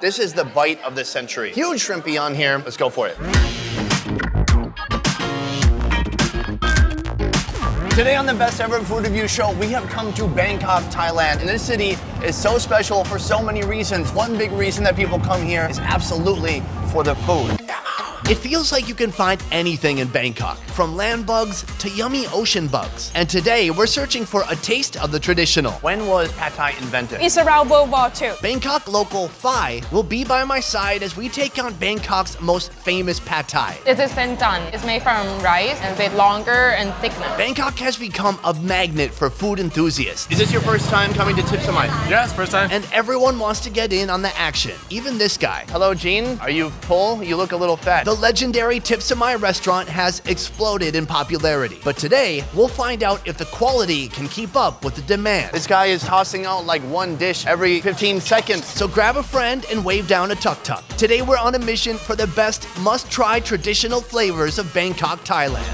This is the bite of the century. Huge shrimpy on here. Let's go for it. Today on the Best Ever Food Review Show, we have come to Bangkok, Thailand. And this city is so special for so many reasons. One big reason that people come here is absolutely for the food. It feels like you can find anything in Bangkok, from land bugs to yummy ocean bugs. And today, we're searching for a taste of the traditional. When was Pad Thai invented? It's around World War II. Bangkok local Faii will be by my side as we take on Bangkok's most famous Pad Thai. It is done. It's made from rice and a bit longer and thickness. Bangkok has become a magnet for food enthusiasts. Is this your first time coming to Tip Samai? Yes, first time. And everyone wants to get in on the action, even this guy. Hello, Gene. Are you full? You look a little fat. The legendary Tip Samai restaurant has exploded in popularity. But today, we'll find out if the quality can keep up with the demand. This guy is tossing out like one dish every 15 seconds. So grab a friend and wave down a tuk-tuk. Today, we're on a mission for the best must-try traditional flavors of Bangkok, Thailand.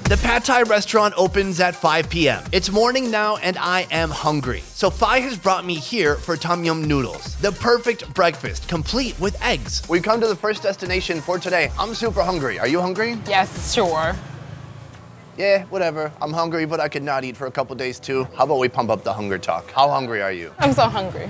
The Pad Thai restaurant opens at 5 p.m. It's morning now and I am hungry. So Faii has brought me here for tom yum noodles, the perfect breakfast, complete with eggs. We've come to the first destination for today. I'm super hungry. Are you hungry? Yes, sure. Yeah, whatever. I'm hungry, but I could not eat for a couple days too. How about we pump up the hunger talk? How hungry are you? I'm so hungry.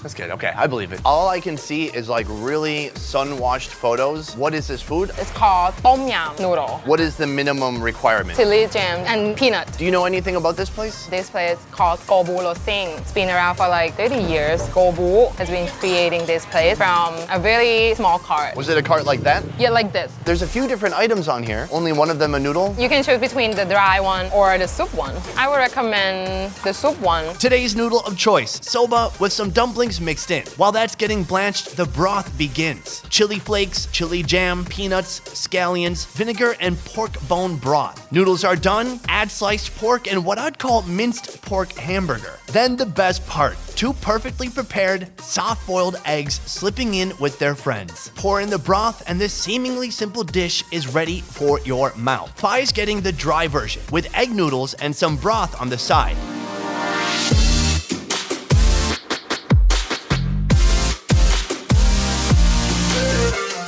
That's good. Okay, I believe it. All I can see is like really sun-washed photos. What is this food? It's called tom yum noodle. What is the minimum requirement? Chili jam and peanut. Do you know anything about this place? This place called Gobu Lo Sing. It's been around for like 30 years. Gobu has been creating this place from a very small cart. Was it a cart like that? Yeah, like this. There's a few different items on here. Only one of them a noodle? You can choose between the dry one or the soup one. I would recommend the soup one. Today's noodle of choice, soba with some dumplings mixed in. While that's getting blanched, the broth begins. Chili flakes, chili jam, peanuts, scallions, vinegar, and pork bone broth. Noodles are done, add sliced pork and what I'd call minced pork hamburger. Then the best part, 2 perfectly prepared, soft-boiled eggs slipping in with their friends. Pour in the broth and this seemingly simple dish is ready for your mouth. Fai's getting the dry version with egg noodles and some broth on the side.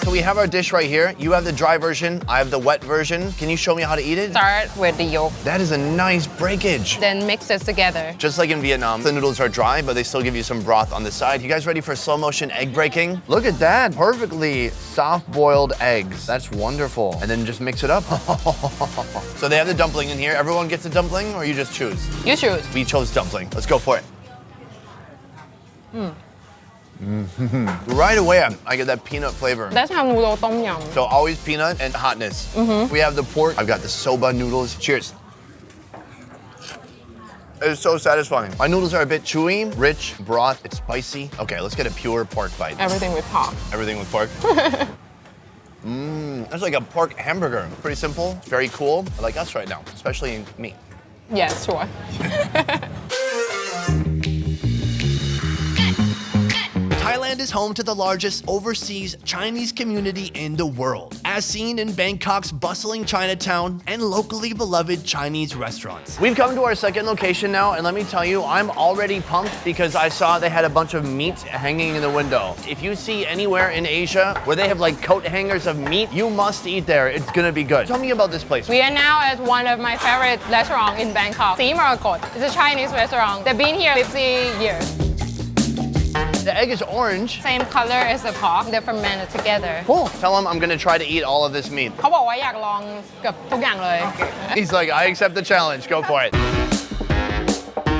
So we have our dish right here. You have the dry version, I have the wet version. Can you show me how to eat it? Start with the yolk, That is a nice breakage. then mix it together. Just like in Vietnam, the noodles are dry, but they still give you some broth on the side. You guys ready for slow motion egg breaking? Look at that, perfectly soft-boiled eggs. That's wonderful. And then just mix it up. So they have the dumpling in here. Everyone gets a dumpling, or you just choose? You choose. We chose dumpling. Let's go for it. Right away, I get that peanut flavor. That's how noodle tom yum. So always peanut and hotness. We have the pork. I've got the soba noodles. Cheers. It's so satisfying. My noodles are a bit chewy, rich, broth, it's spicy. Okay, let's get a pure pork bite. Everything with pork. Everything with pork. That's like a pork hamburger. Pretty simple, it's very cool. I like us right now, especially me. Yes, sure. Thailand is home to the largest overseas Chinese community in the world, as seen in Bangkok's bustling Chinatown and locally beloved Chinese restaurants. We've come to our second location now, and let me tell you, I'm already pumped because I saw they had a bunch of meat hanging in the window. If you see anywhere in Asia where they have like coat hangers of meat, you must eat there. It's gonna be good. Tell me about this place. We are now at one of my favorite restaurants in Bangkok, Simarakot. It's a Chinese restaurant. They've been here 50 years. The egg is orange. Same color as the pork. They're fermented together. Cool. Tell him I'm gonna try to eat all of this meat. เขาบอกว่าอยากลองเกือบทุกอย่างเลย He's like, I accept the challenge. Go for it.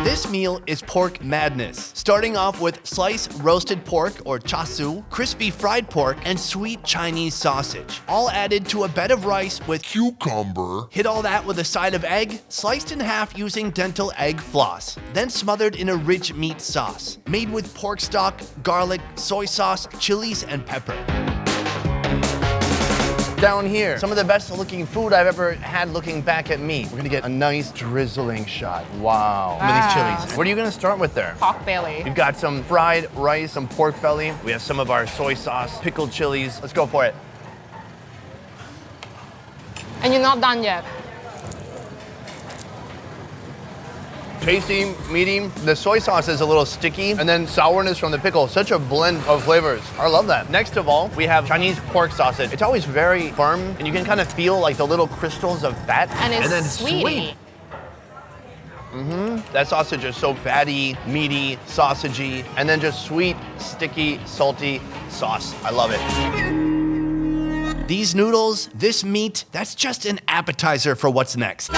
This meal is pork madness, starting off with sliced roasted pork or chasu, crispy fried pork, and sweet Chinese sausage, all added to a bed of rice with cucumber. Hit all that with a side of egg, sliced in half using dental egg floss, then smothered in a rich meat sauce, made with pork stock, garlic, soy sauce, chilies, and pepper. Down here, some of the best looking food I've ever had looking back at me. We're gonna get a nice drizzling shot. Wow. Some of these chilies. What are you gonna start with there? Pork belly. We've got some fried rice, some pork belly. We have some of our soy sauce, pickled chilies. Let's go for it. And you're not done yet. Tasty, meaty. The soy sauce is a little sticky, and then sourness from the pickle. Such a blend of flavors. I love that. Next of all, we have Chinese pork sausage. It's always very firm, and you can kind of feel like the little crystals of fat. And it's then sweet. That sausage is so fatty, meaty, sausagey, and then just sweet, sticky, salty sauce. I love it. These noodles, this meat, that's just an appetizer for what's next.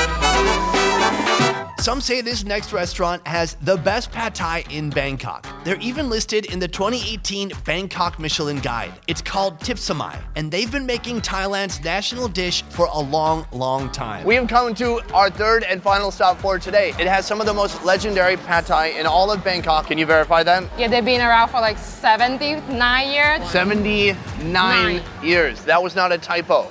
Some say this next restaurant has the best pad thai in Bangkok. They're even listed in the 2018 Bangkok Michelin Guide. It's called Tip Samai, and they've been making Thailand's national dish for a long, long time. We have come to our third and final stop for today. It has some of the most legendary pad thai in all of Bangkok. Can you verify that? Yeah, they've been around for like 79 years. 79 years. That was not a typo.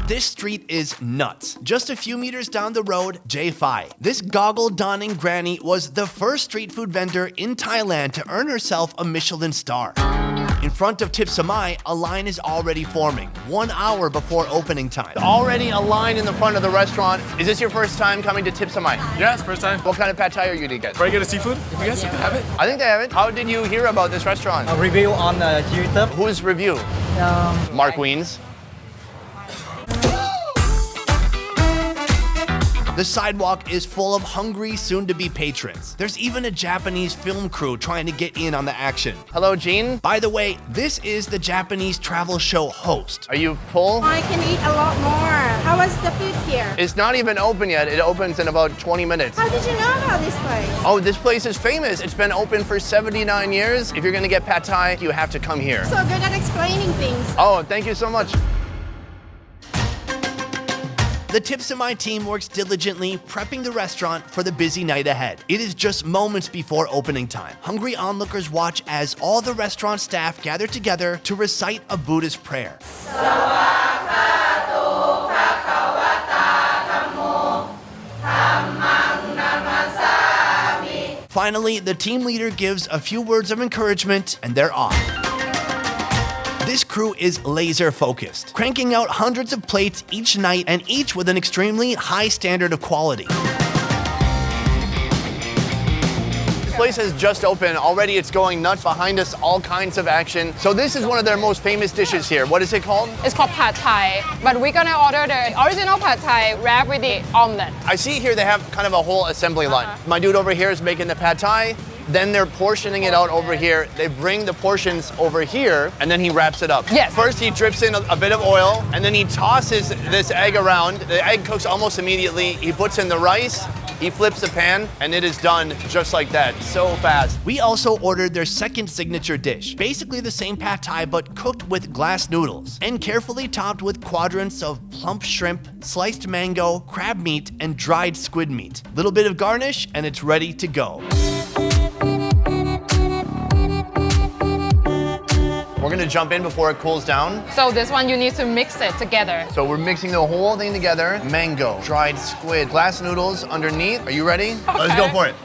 This street is nuts. Just a few meters down the road, Faii. This goggle-donning granny was the first street food vendor in Thailand to earn herself a Michelin star. In front of Tip Samai, a line is already forming, 1 hour before opening time. Already a line in the front of the restaurant. Is this your first time coming to Tip Samai? Yeah, it's first time. What kind of pad thai are you gonna get? Very good at seafood. You guys have it? I think they have it. How did you hear about this restaurant? A review on YouTube. Whose review? Mark Wiens. The sidewalk is full of hungry, soon-to-be patrons. There's even a Japanese film crew trying to get in on the action. Hello, Jean. By the way, this is the Japanese travel show host. Are you full? I can eat a lot more. How was the food here? It's not even open yet. It opens in about 20 minutes. How did you know about this place? Oh, this place is famous. It's been open for 79 years. If you're gonna get pad thai, you have to come here. So good at explaining things. Oh, thank you so much. The Tip Samai team works diligently, prepping the restaurant for the busy night ahead. It is just moments before opening time. Hungry onlookers watch as all the restaurant staff gather together to recite a Buddhist prayer. Finally, the team leader gives a few words of encouragement, and they're off. This crew is laser focused, cranking out hundreds of plates each night and each with an extremely high standard of quality. This place has just opened. Already it's going nuts. Behind us, all kinds of action. So this is one of their most famous dishes here. What is it called? It's called pad thai, but we're gonna order the original pad thai wrapped with the omelette. I see here they have kind of a whole assembly line. My dude over here is making the pad thai. Then they're portioning it out over here. They bring the portions over here, and then he wraps it up. Yes. First, he drips in a bit of oil, and then he tosses this egg around. The egg cooks almost immediately. He puts in the rice, he flips the pan, and it is done just like that, so fast. We also ordered their second signature dish. Basically the same pad thai, but cooked with glass noodles, and carefully topped with quadrants of plump shrimp, sliced mango, crab meat, and dried squid meat. Little bit of garnish, and it's ready to go. We're gonna jump in before it cools down. So this one you need to mix it together. So we're mixing the whole thing together. Mango, dried squid, glass noodles underneath. Are you ready? Okay. Let's go for it.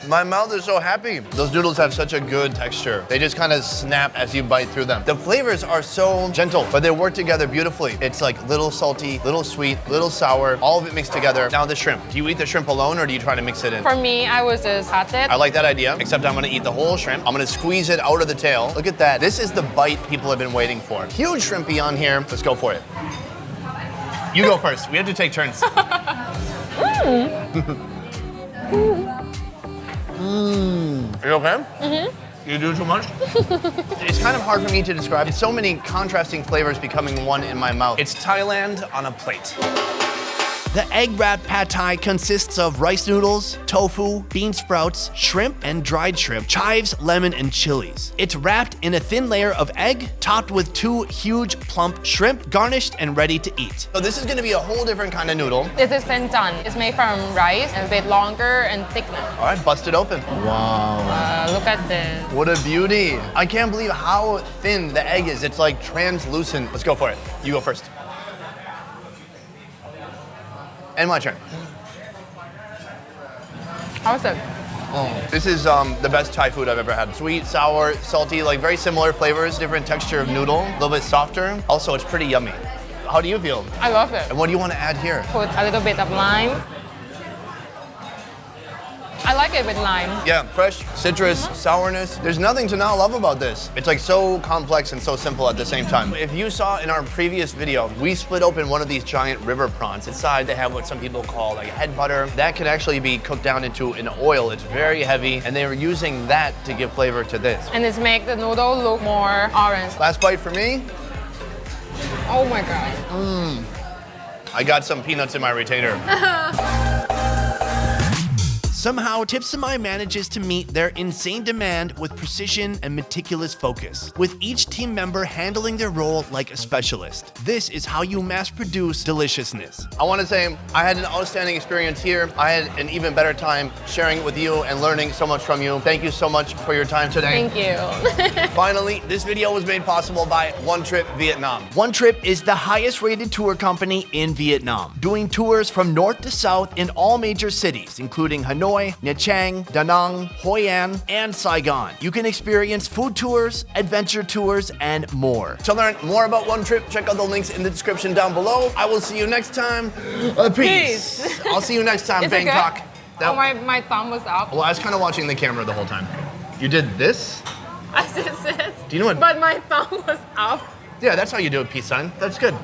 My mouth is so happy. Those noodles have such a good texture. They just kind of snap as you bite through them. The flavors are so gentle, but they work together beautifully. It's like little salty, little sweet, little sour, all of it mixed together. Now the shrimp. Do you eat the shrimp alone or do you try to mix it in? For me, I was just cut it. I like that idea, except I'm gonna eat the whole shrimp. I'm gonna squeeze it out of the tail. Look at that. This is the bite people have been waiting for. Huge shrimpy on here. Let's go for it. You go first. We have to take turns. Are you okay? Mm-hmm. You do too much? It's kind of hard for me to describe. It's so many contrasting flavors becoming one in my mouth. It's Thailand on a plate. The egg-wrapped pad thai consists of rice noodles, tofu, bean sprouts, shrimp, and dried shrimp, chives, lemon, and chilies. It's wrapped in a thin layer of egg, topped with 2 huge, plump shrimp, garnished and ready to eat. So this is gonna be a whole different kind of noodle. This is sentan. It's made from rice and a bit longer and thicker. All right, bust it open. Wow. Look at this. What a beauty. I can't believe how thin the egg is. It's like translucent. Let's go for it. You go first. And my turn. How is it? This is the best Thai food I've ever had. Sweet, sour, salty, like very similar flavors, different texture of noodle, a little bit softer. Also, it's pretty yummy. How do you feel? I love it. And what do you want to add here? Put a little bit of lime. I like it with lime. Yeah, fresh, citrus, sourness. There's nothing to not love about this. It's like so complex and so simple at the same time. If you saw in our previous video, we split open one of these giant river prawns. Inside they have what some people call like head butter. That can actually be cooked down into an oil. It's very heavy, and they were using that to give flavor to this. And it's make the noodle look more orange. Last bite for me. Oh my God. I got some peanuts in my retainer. Somehow, Amaya manages to meet their insane demand with precision and meticulous focus, with each team member handling their role like a specialist. This is how you mass produce deliciousness. I want to say I had an outstanding experience here. I had an even better time sharing it with you and learning so much from you. Thank you so much for your time today. Thank you. Finally, this video was made possible by Onetrip Vietnam. Onetrip is the highest rated tour company in Vietnam, doing tours from north to south in all major cities, including Hanoi, Nha Trang, Da Nang, Hoi An, and Saigon. You can experience food tours, adventure tours, and more. To learn more about Onetrip, check out the links in the description down below. I will see you next time. Peace. I'll see you next time, Is it Bangkok. good? Oh, my thumb was up. Well, I was kind of watching the camera the whole time. You did this? I just said. Do you know what? But my thumb was up. Yeah, that's how you do a peace sign. That's good.